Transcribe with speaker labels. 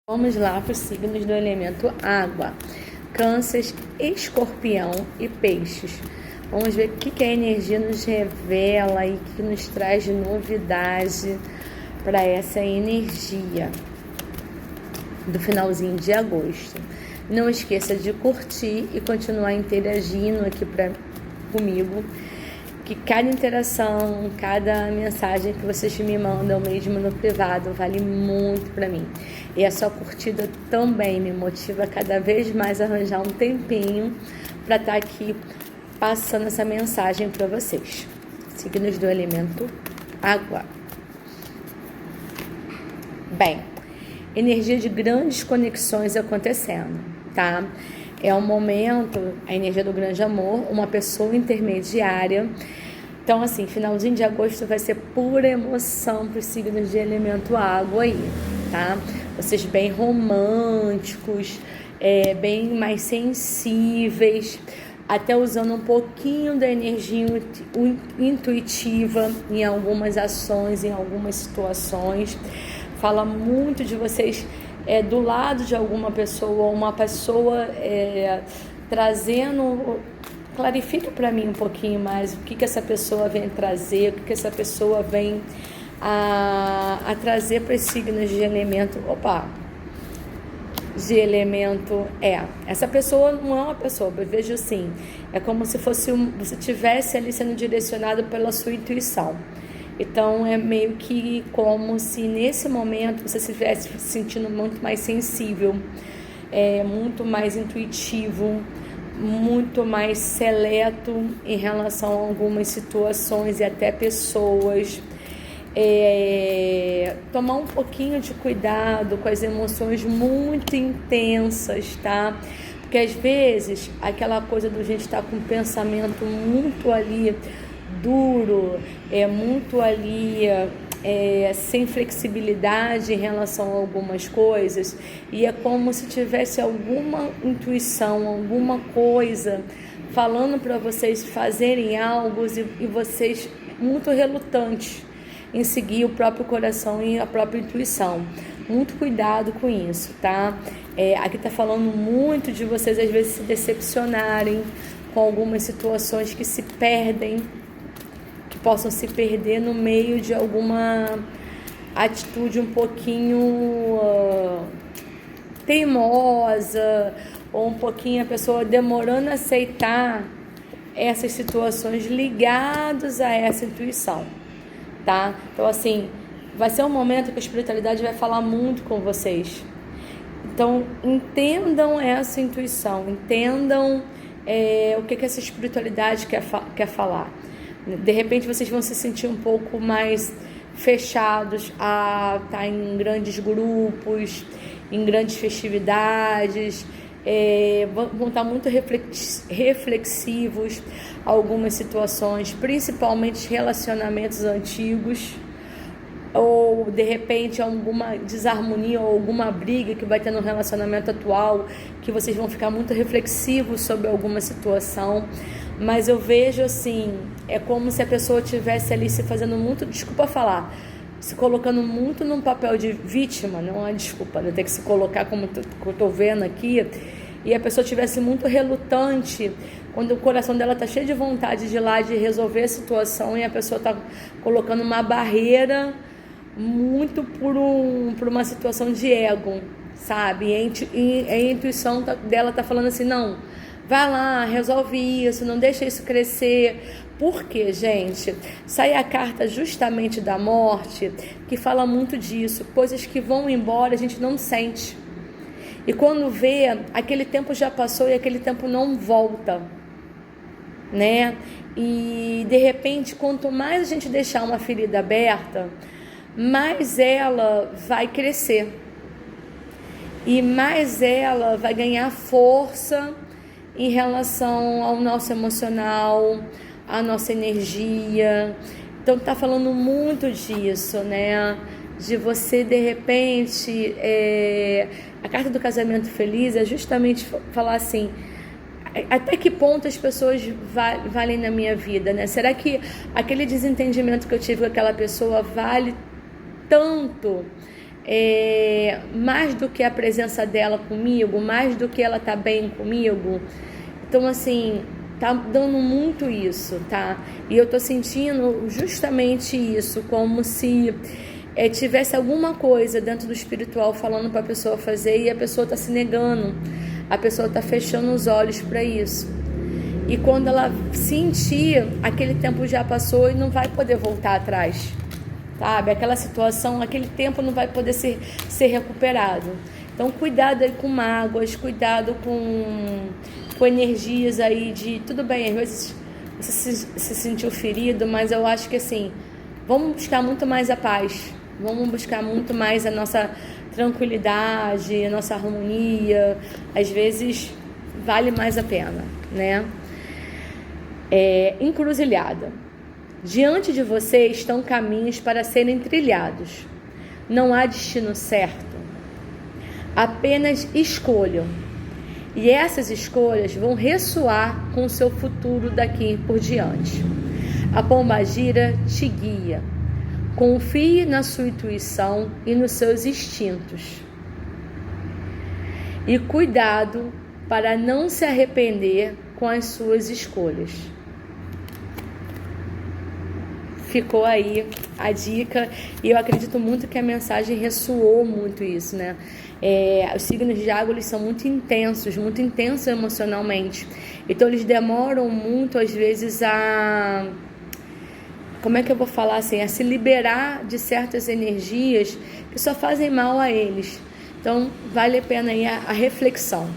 Speaker 1: Vamos lá para os signos do elemento água: Câncer, Escorpião e Peixes. Vamos ver o que a energia nos revela e que nos traz de novidade para essa energia do finalzinho de agosto. Não esqueça de curtir e continuar interagindo aqui comigo, que cada interação, cada mensagem que vocês me mandam mesmo no privado vale muito para mim. E a sua curtida também me motiva cada vez mais a arranjar um tempinho para estar aqui passando essa mensagem para vocês. Signos do elemento água. Bem, energia de grandes conexões acontecendo, tá? É um momento, a energia do grande amor, uma pessoa intermediária. Então, assim, finalzinho de agosto vai ser pura emoção para os signos de elemento água aí, tá? Vocês bem românticos, bem mais sensíveis, até usando um pouquinho da energia intuitiva em algumas ações, em algumas situações. Fala muito de vocês do lado de alguma pessoa, uma pessoa trazendo. Clarifica para mim um pouquinho mais o que essa pessoa vem trazer, o que essa pessoa vem a trazer para os signos de elemento. De elemento essa pessoa não é uma pessoa, eu vejo assim, é como se fosse você estivesse ali sendo direcionado pela sua intuição. Então é meio que como se nesse momento você se estivesse se sentindo muito mais sensível, muito mais intuitivo, muito mais seleto em relação a algumas situações e até pessoas. Tomar um pouquinho de cuidado com as emoções muito intensas, tá? Porque às vezes aquela coisa do gente estar com um pensamento muito ali duro, muito ali sem flexibilidade em relação a algumas coisas, e é como se tivesse alguma intuição, alguma coisa falando para vocês fazerem algo e vocês muito relutantes em seguir o próprio coração e a própria intuição. Muito cuidado com isso, tá? Aqui tá falando muito de vocês às vezes se decepcionarem com algumas situações que se perdem, que possam se perder no meio de alguma atitude um pouquinho teimosa, ou um pouquinho a pessoa demorando a aceitar essas situações ligadas a essa intuição, tá? Então, assim, vai ser um momento que a espiritualidade vai falar muito com vocês. Então, entendam essa intuição, entendam o que essa espiritualidade quer falar. De repente vocês vão se sentir um pouco mais fechados a estar em grandes grupos, em grandes festividades, vão estar muito reflexivos a algumas situações, principalmente relacionamentos antigos, ou de repente alguma desarmonia ou alguma briga que vai ter no relacionamento atual, que vocês vão ficar muito reflexivos sobre alguma situação. Mas eu vejo assim, é como se a pessoa estivesse ali se fazendo muito, desculpa falar, se colocando muito num papel de vítima, não é desculpa, ter que se colocar como eu estou vendo aqui, e a pessoa estivesse muito relutante, quando o coração dela está cheio de vontade de ir lá de resolver a situação, e a pessoa está colocando uma barreira muito por uma situação de ego, sabe? E a intuição dela está falando assim, não, vai lá, resolve isso, não deixa isso crescer. Por quê, gente? Sai a carta justamente da morte, que fala muito disso. Coisas que vão embora, a gente não sente. E quando vê, aquele tempo já passou e aquele tempo não volta, né? E, de repente, quanto mais a gente deixar uma ferida aberta, mais ela vai crescer. E mais ela vai ganhar força em relação ao nosso emocional, à nossa energia. Então tá falando muito disso, né? De você, de repente, a carta do casamento feliz é justamente falar assim, até que ponto as pessoas valem na minha vida, né? Será que aquele desentendimento que eu tive com aquela pessoa vale tanto mais do que a presença dela comigo, mais do que ela tá bem comigo. Então, assim, tá dando muito isso, tá? E eu tô sentindo justamente isso, como se tivesse alguma coisa dentro do espiritual falando para a pessoa fazer e a pessoa tá se negando, a pessoa tá fechando os olhos para isso. E quando ela sentir, aquele tempo já passou e não vai poder voltar atrás, sabe? Aquela situação, aquele tempo não vai poder ser recuperado. Então, cuidado aí com mágoas, cuidado com energias aí de... Tudo bem, às vezes você se sentiu ferido, mas eu acho que assim, vamos buscar muito mais a paz. Vamos buscar muito mais a nossa tranquilidade, a nossa harmonia. Às vezes, vale mais a pena, né? Encruzilhada. Diante de você estão caminhos para serem trilhados. Não há destino certo. Apenas escolham. E essas escolhas vão ressoar com o seu futuro daqui por diante. A pombagira te guia. Confie na sua intuição e nos seus instintos. E cuidado para não se arrepender com as suas escolhas. Ficou aí a dica, e eu acredito muito que a mensagem ressoou muito isso, né? Os signos de água, eles são muito intensos emocionalmente, então eles demoram muito, às vezes, como é que eu vou falar assim, a se liberar de certas energias que só fazem mal a eles. Então, vale a pena aí a reflexão.